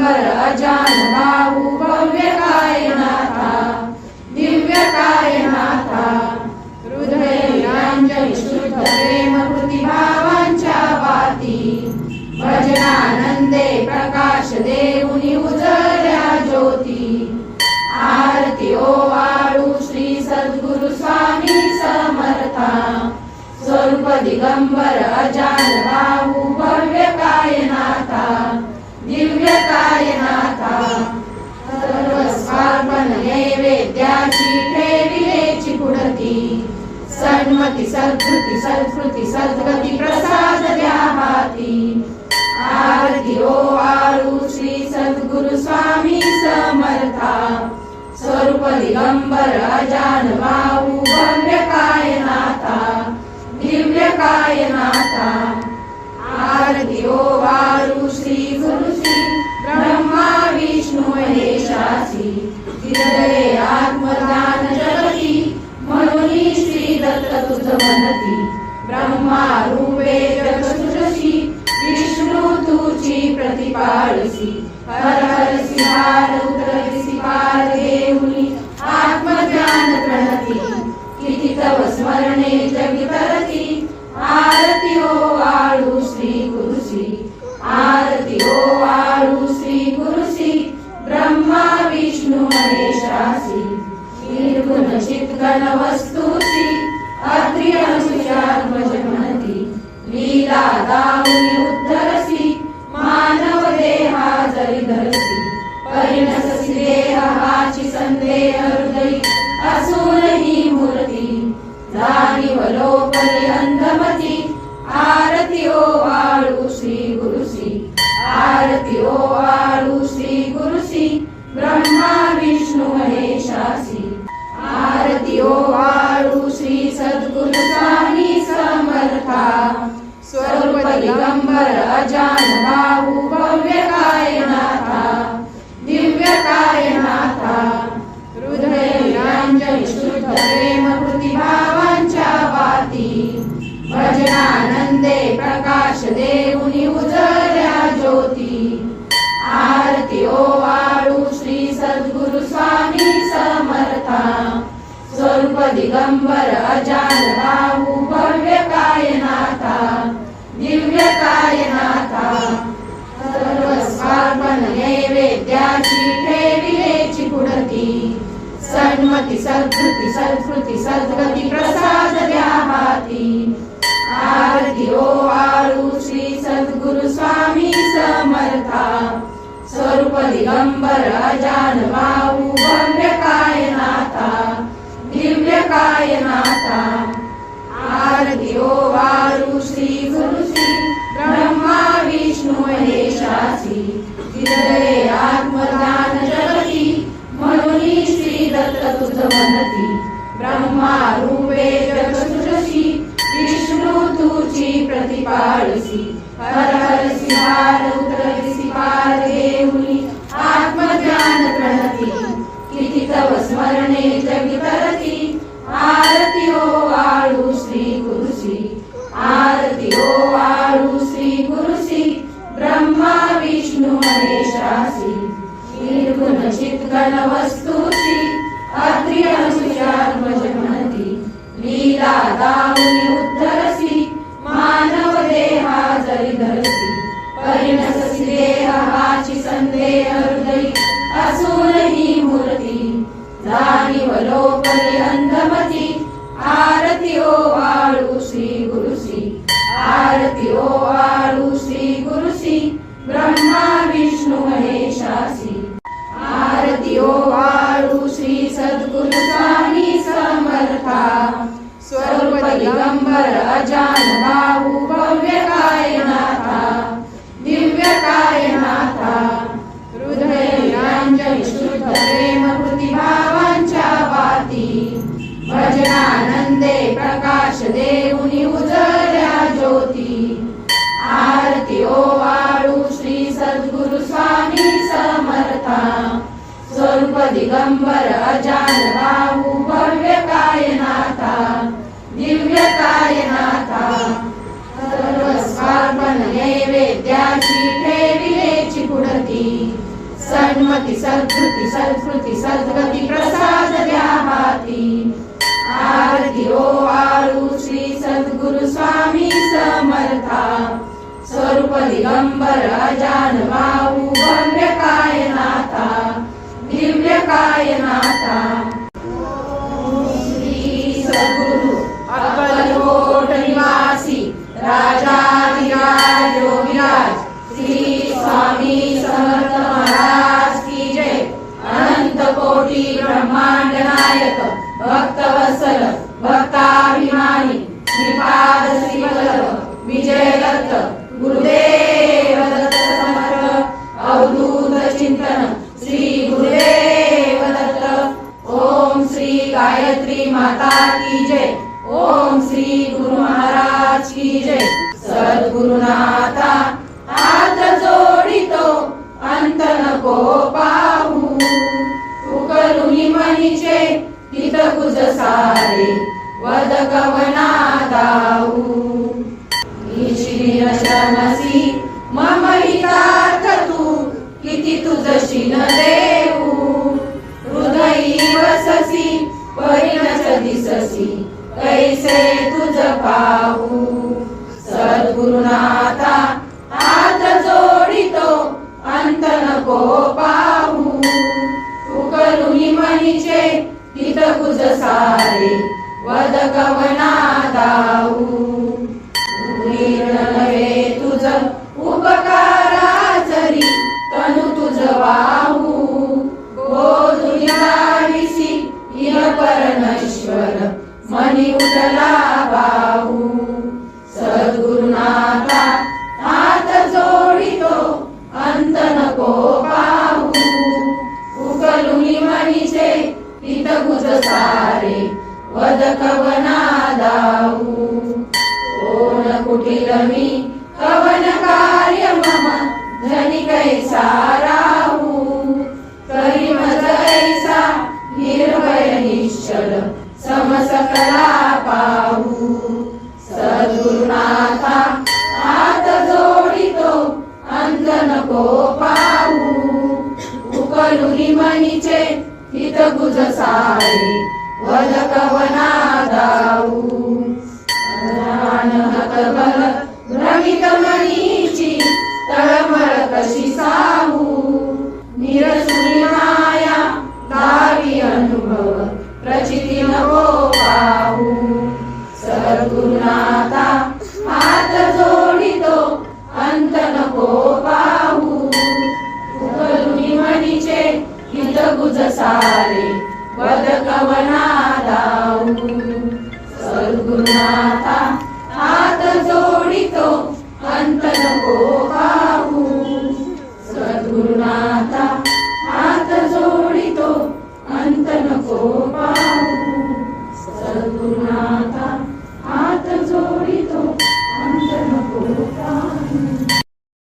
दिगंबर अजान भाऊ भव्य कायनाथा दिव्य कायनाथा हृदय निरांजन शुद्ध प्रेम कृती भावांच्या वाती भजनानंदे प्रकाश देऊनी उजळल्या ज्योती आरती ओवाळू श्री सद्गुरु स्वामी समर्था स्वरूप दिगंबर अजान भाऊ भव्य कायनाथा दिव्य कायनाथा सर्वस्वार्पण नैवेद्याची ठेविलेची पुढती सन्मती सद्कृती सत्कृती सद्गती प्रसाद द्या हाती आरती ओवाळू श्री सद्गुरु स्वामी समर्था स्वरूप दिगंबर अजान भाऊ भव्य कायनाथा दिव्य कायनाथा आरती ओवाळू श्री गुरु श्री ब्रह्मा विष्णू महेशासी हृदये आत्मज्ञान जगती म्हणून श्री दत्त तुझ म्हणती ब्रह्मा रूपे जग सृजसी विष्णू तुझी प्रतिपाळसी हर हरसी हार उतरसी पार देऊनी आत्मज्ञान प्रणती किती तव स्मरणे जगी तरती आरती ओवाळू श्री गुरुसी आरती ओवाळू श्री गुरुसी ब्रह्मा विष्णू महेशासी निर्गुण चित्गण वस्तुसी अत्रि अनुसुयात्मज म्हणती लीला दाऊनी उद्धरसी मानव देहा जरी धरसी परिणससी देह हाची संदेह हृदयी असून ही मूर्ती जाणीव लोपली अंधमती आरती ओवाळू श्री गुरुसी आरती ओवाळू श्री गुरुसी ब्रह्मा विष्णू महेशासी आरती ओवाळू श्री सद्गुरु स्वामी समर्था स्वरूप दिगंबर अजान भाऊ भव्य कायनाथा दिव्य कायनाथा हृदय निरांजन शुद्ध प्रेम कृती भावांच्या वाती भजनानंदे प्रकाश देऊनी उजळल्या ज्योती आरती ओवाळू श्री सद्गुरु स्वामी समर्था स्वरूप दिगंबर अजान भाऊ भव्य कायनाथा दिव्य कायनाथा सर्वस्वार्पण नैवेद्याची ठेविलेची पुढती सन्मती सत्कृती सत्कृती सद्गती प्रसाद द्या हाती आरती ओवाळू श्री सद्गुरु स्वामी समर्था स्वरूप दिगंबर अजान भाऊ भव्य कायनाथा दिव्य कायनाथा आरती ओवाळू श्री गुरुसी ब्रह्मा विष्णू महेशासी हृदये आत्मज्ञान जगती म्हणून श्री दत्त तुझ म्हणती ब्रह्मा रूपे जग सृजसी विष्णू तुझी प्रतिपाळसी हर हरसी हार उतरसी पार देऊनी आत्मज्ञान प्रणती किती तव स्मरणे जगी तरती आरती ओवाळू श्री गुरुसी आरती ओवाळू श्री गुरुसी ब्रह्मा विष्णू महेशासी निर्गुण चित्गण वस्तुसी अत्रि अनुसुयात्मज म्हणती लीला दाऊनी उद्धरसी मानव देहा जरी धरसी परिणससी देह हाची संदेह हृदयी असून ही मूर्ती जाणीव लोपली अंधमती आरती ओवाळू श्री गुरुसी आरती ओवाळू श्री गुरुसी ब्रह्मा विष्णू महेशासी आरती ओवाळू श्री सद्गुरु स्वामी समर्था स्वरूप दिगंबर अजान भाऊ भव्य कायनाथा दिव्य कायनाथा हृदय निरांजन शुद्ध प्रेम कृती भावांच्या वाती भजनानंदे प्रकाश देऊनी उजळल्या ज्योती आरती ओवाळू श्री सद्गुरु स्वामी समर्था स्वरूप दिगंबर अजान भाऊ भव्य कायनाथा दिव्य कायनाथा सर्वस्वार्पण नैवेद्याची ठेविलेची पुढती सन्मती सद्वृत्ती सद्स्मृती सद्गती प्रसाद द्या हाती आरती ओवाळू श्री सद्गुरु स्वामी समर्था स्वरूप दिगंबर अजान बाहू भव्य कायनाथा दिव्य कायनाथा श्री सद्गुरु अक्कलकोट निवासी राजाधिराज योगीराज श्री स्वामी समर्थ महाराज की जय। अनंत कोटी ब्रह्मांड नायक भक्तवत्सल भक्ताभिमानी श्रीपाद श्रीवल्लभ विजय दत्त गुरुदेव दत्त समर्थ अवधूत चिंतन श्री गुरुदेव दत्त। ओम श्री गायत्री माता की जय। ओम श्री गुरु महाराज की जय। सद्गुरुनाथा हात जोडितो अंत नको पाहू उकलुनी मनीचे हित कुज सारे वद कवना दाऊ श्रमसी मम हितार्थ तू किती तुझशी न देऊ हृदयी वससी परिणच दिससी कैसे तुझ पाहू सद्गुरुनाथा हात जोडितो अंत नको पाहू उकलुनी मनीचे हित कुज सारे वद कवना दाऊ नव्हे तुझ उपकाराचरी तनु तुझ वाहू बोधुनिसी इह परमेश्वर मनी उठला बाहू सद्गुरुनाथा हात जोडितो अंत नको पाहू उकलुनी मनीचे हित कुज सारे वद कवना दाऊ कोण कुटील मी कवन कार्य मम धनी कैसा राहू करी मज ऐसा निर्भय निश्चल समसकला पाहू सद्गुरुनाथा हात जोडितो अंत नको पाहू उकलुनी मनीचे हित गुज सारे वद कवना दाऊ हतबल भ्रमित मनीची तळमळ कशी साहू निरसुनी माया दावी अनुभव प्रचिती नको पाहू सद्गुरुनाथा हात जोडितो अंत नको पाहू उकलुनी मनीचे हित गुज सारे वद कवना दाऊ सद्गुरुनाथा हात जोडितो अंत नको पाहू।